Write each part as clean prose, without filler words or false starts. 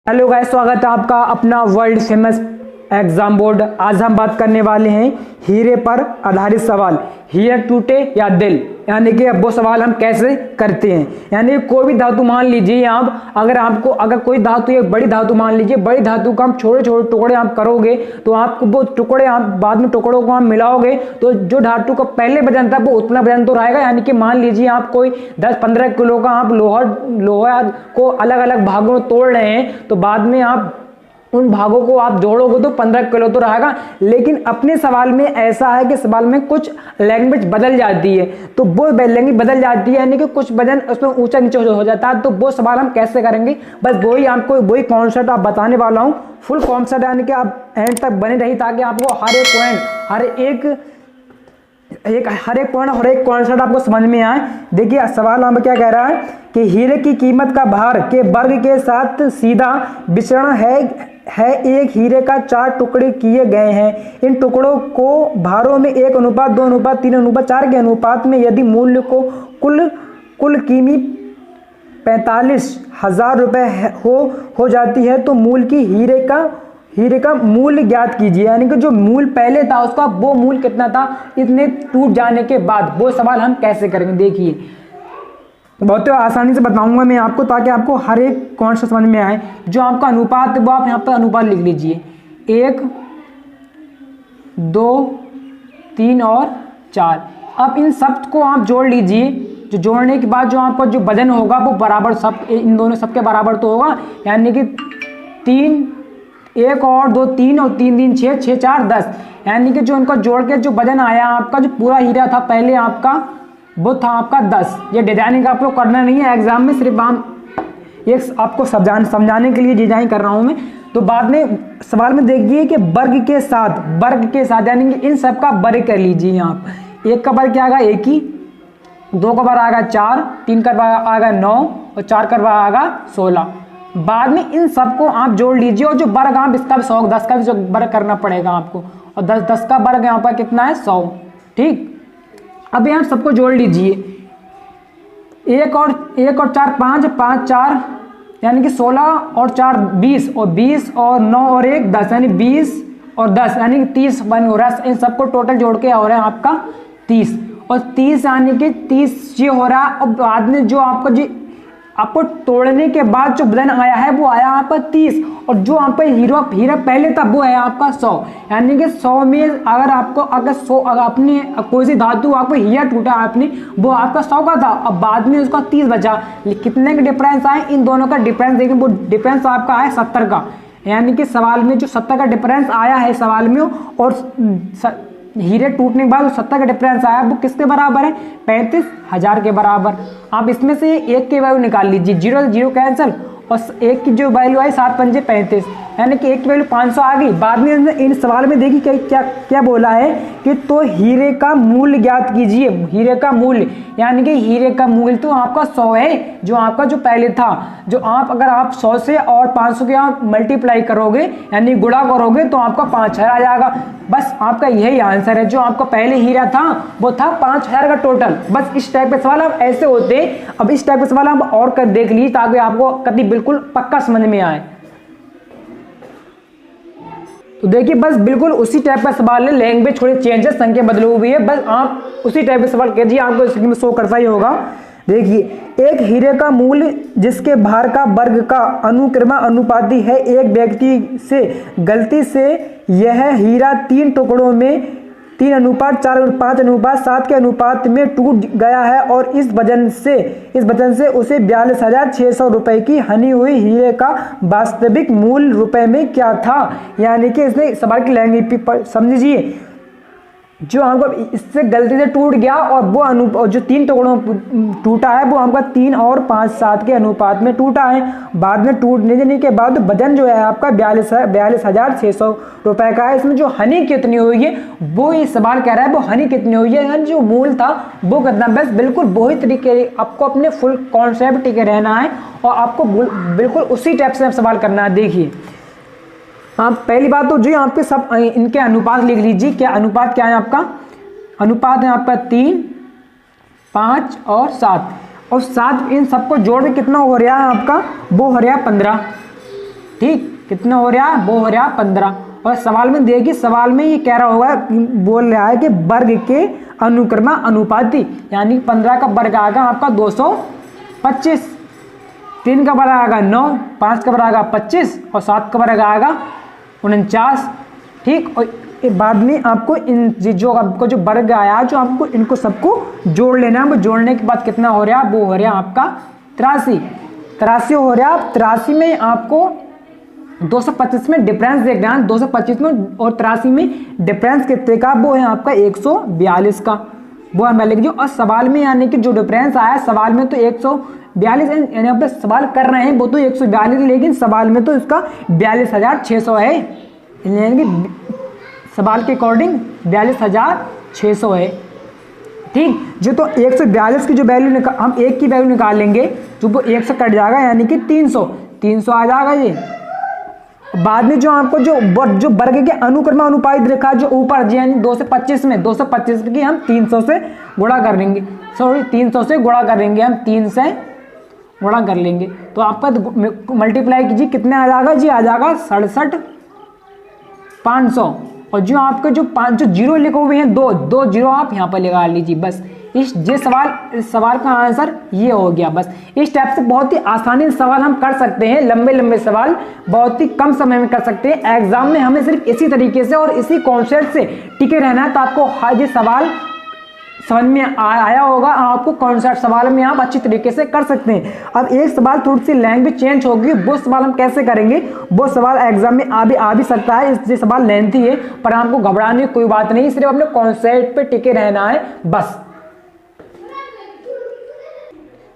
Hello guys, स्वागत है आपका अपना वर्ल्ड फेमस एग्जाम बोर्ड। आज हम बात करने वाले हैं हीरे पर आधारित सवाल, हीरा टूटे या दिल, यानी कि अब वो सवाल हम कैसे करते हैं। यानी कोई भी धातु मान लीजिए आप, अगर कोई धातु, एक बड़ी धातु मान लीजिए, बड़ी धातु का हम छोटे छोटे टुकड़े आप करोगे तो आपको वो टुकड़े आप बाद में टुकड़ों को हम मिलाओगे तो जो धातु का पहले वजन था वो उतना वजन तो रहेगा। यानी कि मान लीजिए आप कोई 10-15 किलो का आप लोहा को अलग अलग भागों में तोड़ रहे हैं तो बाद में आप उन भागों को आप जोड़ोगे तो 15 किलो तो रहेगा। लेकिन अपने सवाल में ऐसा है कि सवाल में कुछ लैंग्वेज बदल जाती है, तो वो लैंग्वेज बदल जाती है, यानी कि कुछ वजन उसमें ऊंचा नीचे हो जाता है। तो वो सवाल हम कैसे करेंगे, बस वही कॉन्सेप्ट आप बताने वाला हूँ, फुल कॉन्सेप्ट, यानी कि आप एंड तक बने रही ताकि आपको हर एक पॉइंट हर एक कॉन्सेप्ट आपको समझ में आए। देखिए सवाल हमें क्या कह रहा है कि हीरे की कीमत का भार के वर्ग के साथ सीधा विचरण है एक हीरे का 4 टुकड़े किए गए हैं। इन टुकड़ों को भारों में 1:2:3:4 के अनुपात में यदि मूल्य को कुल कीमत 45,000 रुपये हो जाती है तो मूल की हीरे का मूल्य ज्ञात कीजिए। यानी कि जो मूल्य पहले था उसका वो मूल्य कितना था इतने टूट जाने के बाद। वो सवाल हम कैसे करेंगे, देखिए बहुत आसानी से बताऊंगा मैं आपको ताकि आपको हर एक कॉन्सेप्ट समझ में आए। जो आपका अनुपात है वो आप यहाँ पर अनुपात लिख लीजिए, 1, 2, 3 और 4। अब इन सब को आप जोड़ लीजिए। जो जोड़ने के बाद जो आपका जो वजन होगा वो बराबर इन दोनों सबके बराबर तो होगा। यानी कि 3, 1 और 2, 3 और 3 3 6, 6 4 10। यानी कि जो इनको जोड़ के जो वजन आया आपका, जो पूरा हीरा था पहले आपका वो था आपका 10। ये डिजाइनिंग आपको करना नहीं है एग्जाम में, सिर्फ एक आपको समझाने के लिए डिजाइन कर रहा हूं मैं। तो बाद में सवाल में देखिए कि वर्ग के साथ यानी कि इन सब का वर्ग कर लीजिए आप। 1 का वर्ग क्या आएगा 1 ही, 2 का वर्ग आएगा 4, 3 का वर्ग आएगा 9 और 4 का वर्ग आएगा 16। बाद में इन सबको आप जोड़ लीजिए और जो वर्ग आप इसका भी 100, 10 का भी जो वर्ग करना पड़ेगा आपको, और 10 का वर्ग यहाँ पर कितना है 100। ठीक, अब यहाँ सबको जोड़ लीजिए। 1 और 4 5, 5 4 यानी कि 16 और 4 20 और 20 और 9 और 1 10, यानी 20 और 10 यानी कि 30 बन हो रहा है। इन सबको टोटल जोड़ के हो रहा है आपका 30, और 30 यानी कि 30 ये हो रहा है। और बाद में जो आपको तोड़ने के बाद जो वजन आया है वो आया आपका 30, और जो आपका हीरा पहले था वो है आपका 100। यानी कि 100 में अगर आपने कोई सी धातु आपको हीरा टूटा आपने, वो आपका 100 का था, अब बाद में उसका 30 बचा। कितने का डिफरेंस आए, इन दोनों का डिफरेंस देखिए, वो डिफरेंस आपका है 70 का। यानी कि सवाल में जो 70 का डिफरेंस आया है सवाल में, और हीरे टूटने के बाद 70 का डिफरेंस आया, वो किसके बराबर है 35,000 के बराबर। आप इसमें से 1 की वैल्यू निकाल लीजिए, 0 0 कैंसिल, और 1 की जो वैल्यू आई 7 5 35, यानी कि 1 की वैल्यू 500 आ गई। बाद में इन सवाल में देखिए क्या बोला है कि तो हीरे का मूल्य ज्ञात कीजिए। हीरे का मूल्य यानी कि हीरे का मूल्य तो आपका 100 है, जो आपका जो पहले था। जो अगर आप 100 से और 500 के आप मल्टीप्लाई करोगे यानी गुणा करोगे तो आपका 5000 आ जाएगा। बस आपका यही आंसर है। जो आपका पहले हीरा था वो था 5000 का टोटल। बस इस टाइप के सवाल आप ऐसे होते। अब इस टाइप के सवाल आप और कर देख लीजिए ताकि आपको कभी बिल्कुल पक्का समझ में आए। तो देखिए बस बिल्कुल उसी टाइप का सवाल है, लैंग्वेज थोड़ी चेंज है, संख्या बदली हुई है, बस आप उसी टाइप का सवाल कीजिए, आपको स्क्रीन में शो करता ही होगा। देखिए एक हीरे का मूल्य जिसके भार का वर्ग का अनुक्रम अनुपाती है, एक व्यक्ति से गलती से यह हीरा 3 टुकड़ों में 3:4:5:7 के अनुपात में टूट गया है, और इस वजन से उसे 42,600 रुपए की हानि हुई। हीरे का वास्तविक मूल्य रुपए में क्या था। यानी कि इसने सवाल की लैंग्वेज समझिए, जो आपको इससे गलती से टूट गया और जो 3 टुकड़ों टूटा है वो आपका 3 और 5 7 के अनुपात में टूटा है। बाद में टूटने देने के बाद वजन जो है आपका 42,600 रुपए का है। इसमें जो हानि कितनी हुई है वो ये सवाल कह रहा है, वो हानि कितनी हुई है, यानी जो मूल था वो कितना। बस बिल्कुल वही तरीके आपको अपने फुल कॉन्सेप्ट टिके रहना है और आपको बिल्कुल उसी टाइप से सवाल करना है। देखिए हाँ, पहली बात तो जो आपके सब इनके अनुपात लिख लीजिए। क्या अनुपात क्या है आपका, अनुपात है आपका 3, 5 और 7, और 7 इन सबको जोड़ के कितना हो रहा है आपका, वो हो रहा है 15। ठीक, कितना हो रहा है, वो हो रहा 15। और सवाल में देखिए, सवाल में ये कह रहा होगा, बोल रहा है कि वर्ग के अनुक्रमा अनुपाती, यानी 15 का वर्ग आएगा आपका 225, 3 का वर्ग आएगा 9, 5 का वर्ग आएगा 25 और 7 का वर्ग आएगा 49। ठीक, और बाद में आपको इन जो आपको जो वर्ग आया, जो आपको इनको सबको जोड़ लेना है। वो जोड़ने के बाद कितना हो रहा है, वो हो रहा है आपका 83 हो रहा है। 83 में आपको 225 में डिफरेंस देखना है, 225 में और 83 में डिफरेंस कितने का, वो है आपका 142 का, वो हमें लिख दो। और सवाल में यानी कि जो डिफरेंस आया सवाल में तो 142, यानी आप सवाल कर रहे हैं वो तो 142, लेकिन सवाल में तो इसका 42,600 है, यानी कि सवाल के अकॉर्डिंग 42,600 है। ठीक, जो तो 142 की जो वैल्यू हम एक की वैल्यू निकाल लेंगे, जो वो 1 से कट जाएगा, यानी कि 300 आ जाएगा ये। बाद में जो आपको जो वर्ग के अनुक्रम अनुपात रेखा जो ऊपर, यानी 225 में 225 की हम 300 से गुणा कर लेंगे, 300 से गुणा करेंगे, हम 3 से गुणा कर लेंगे तो आपका मल्टीप्लाई कीजिए, कितने आ जाएगा जी, आ जाएगा 67,500। और जो आपके जो 5 जो जीरो लिखे हुए हैं, दो जीरो आप यहाँ पर लगा लीजिए बस। इस सवाल का आंसर ये हो गया। बस इस टाइप से बहुत ही आसानी से सवाल हम कर सकते हैं, लंबे सवाल बहुत ही कम समय में कर सकते हैं। एग्जाम में हमें सिर्फ इसी तरीके से और इसी कॉन्सेप्ट से टिके रहना है, तो आपको हर ये सवाल समझ में आया होगा, आपको कॉन्सेप्ट सवाल में आप अच्छी तरीके से कर सकते हैं। अब एक सवाल थोड़ी सी लैंग्वेज चेंज होगी, वो सवाल हम कैसे करेंगे, वो सवाल एग्जाम में आ भी सकता है, ये सवाल लेंथी है, पर आपको घबराने की कोई बात नहीं, सिर्फ अपने कॉन्सेप्ट पे टिके रहना है बस।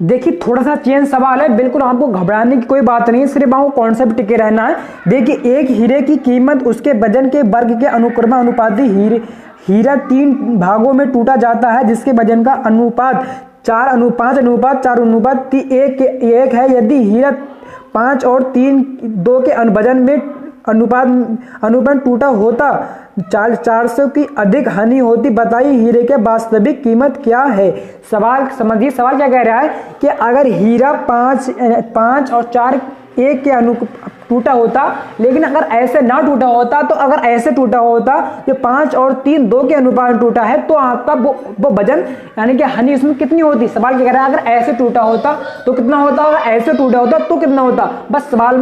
देखिए थोड़ा सा चेंज सवाल है, बिल्कुल आपको घबराने की कोई बात नहीं है, सिर्फ आपको कॉन्सेप्ट टिके रहना है। देखिए, एक हीरे की कीमत उसके वजन के वर्ग के अनुक्रम अनुपाती हीरा 3 भागों में टूटा जाता है, जिसके वजन का अनुपात 4:5:4:1 है। यदि हीरा 5 और 3 2 के वजन में अनुपात टूटा होता 400 की अधिक हानि होती, बताइए हीरे के वास्तविक कीमत क्या है। सवाल समझिए, सवाल क्या कह रहा है कि अगर हीरा 5 और 4 1 के टूटा होता, लेकिन अगर ऐसे ना टूटा होता, तो अगर ऐसे टूटा होता जो 5 और 3 2 के अनुपात में टूटा है, तो आपका वो वजन यानी कि हानि इसमें कितनी होती। सवाल क्या कह रहा है, अगर ऐसे टूटा होता तो कितना होता, अगर ऐसे टूटा होता तो कितना होता। बस सवाल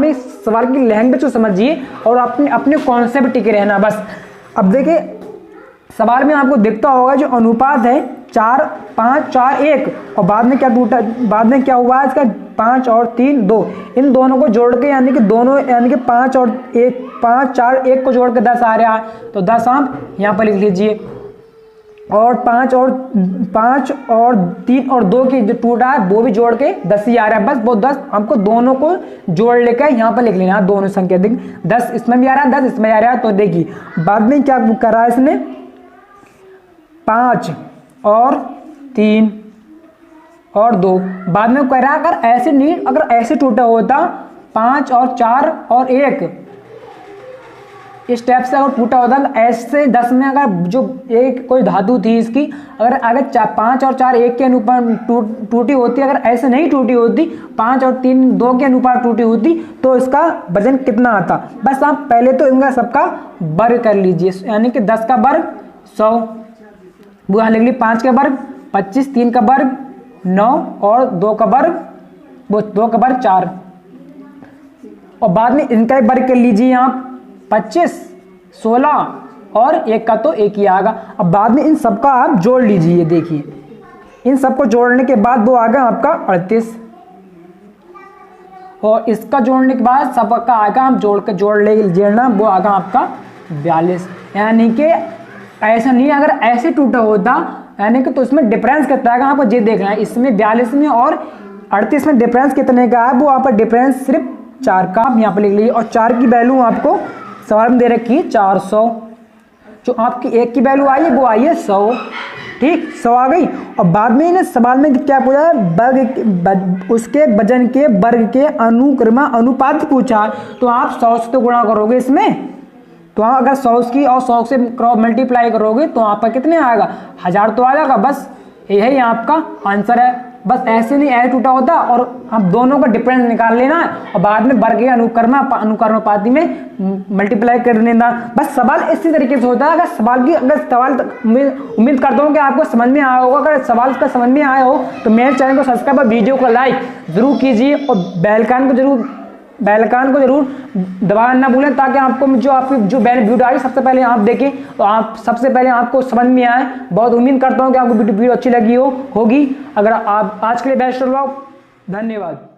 की लैंग्वेज को समझिए और अपने कॉन्सेप्ट टिके रहना बस। अब देखिए सवाल में आपको दिखता होगा जो अनुपात है 4 5 4 1, और बाद में क्या टूटा, बाद में क्या हुआ है इसका 5 और 3 2, इन दोनों को जोड़ के यानी कि 5 और 1 5 4 1 को जोड़ के 10 आ रहा है, तो 10 आप यहाँ पर लिख लीजिए। और 5 और 3 और 2 की जो टूटा है वो भी जोड़ के 10 ही आ रहा है। बस वो 10 हमको दोनों को जोड़ लेकर यहाँ पर लिख लेना, दोनों संख्या देख 10 इसमें भी आ रहा है 10 इसमें आ रहा है। तो देखिए बाद में क्या करा है इसने, 5 और 3 और 2, बाद में कह रहा है अगर ऐसे नहीं, अगर ऐसे टूटा होता 5 और 4 और 1, इस टाइप से अगर टूटा होता, ऐसे 10 में अगर जो एक कोई धातु थी इसकी, अगर 5 और 4 1 के अनुपात टूटी होती, अगर ऐसे नहीं टूटी होती 5 और 3 2 के अनुपात टूटी होती, तो इसका वजन कितना आता। बस आप पहले तो इनका सबका वर्ग कर लीजिए, यानी कि 10 का वर्ग 100, वो यहाँ लिख ली, 5 का वर्ग 25, 3 का वर्ग 9 और 2 का वर्ग 4, और बाद में इनका वर्ग कर लीजिए आप 25 16 और 1 का तो 1 ही आएगा। अब बाद में इन सबका आप जोड़ लीजिए, देखिए इन सबको जोड़ने के बाद वो आएगा आपका 38, और इसका जोड़ने के बाद सबका आएगा हम जोड़ लेना, वो आएगा आपका 42। यानी कि ऐसा नहीं, अगर ऐसे टूटा होता यानी कि तो इसमें डिफरेंस कितना आएगा आपको ये देखना है, इसमें 42 में और 38 में डिफरेंस कितने का है, वो आप प्रेफरेंस सिर्फ 4 का आप यहाँ पर लिख लीजिए। और 4 की वैल्यू आपको सवाल में दे रखी है 400, जो आपकी 1 की वैल्यू आई है वो आई है 100, ठीक 100 आ गई। और बाद में ना सवाल में क्या पूछा है, वर्ग उसके वजन के वर्ग के अनुक्रम अनुपात पूछा, तो आप 100 से तो गुणा करोगे इसमें, तो आप अगर 100 की और 100 से क्रॉस मल्टीप्लाई करोगे तो आपका कितने आएगा 1000 तो आ जाएगा। बस यही आपका आंसर है, बस ऐसे नहीं ऐसे टूटा होता और हम दोनों का डिफरेंस निकाल लेना और बाद में वर्ग के अनुकर्मापाती में मल्टीप्लाई कर लेना। बस सवाल इसी तरीके से होता है। अगर सवाल उम्मीद करता हूँ कि आपको समझ में आया होगा। अगर सवाल का समझ में आया हो तो मेरे चैनल को सब्सक्राइब और वीडियो को लाइक जरूर कीजिए और बेल आइकन को जरूर दबाना ना भूलें, ताकि आपको जो वीडियो आई सबसे पहले आप देखें तो आप सबसे पहले आपको समझ में आए। बहुत उम्मीद करता हूँ कि आपको वीडियो अच्छी लगी होगी। अगर आप आज के लिए बेस्ट ऑफ लक, धन्यवाद।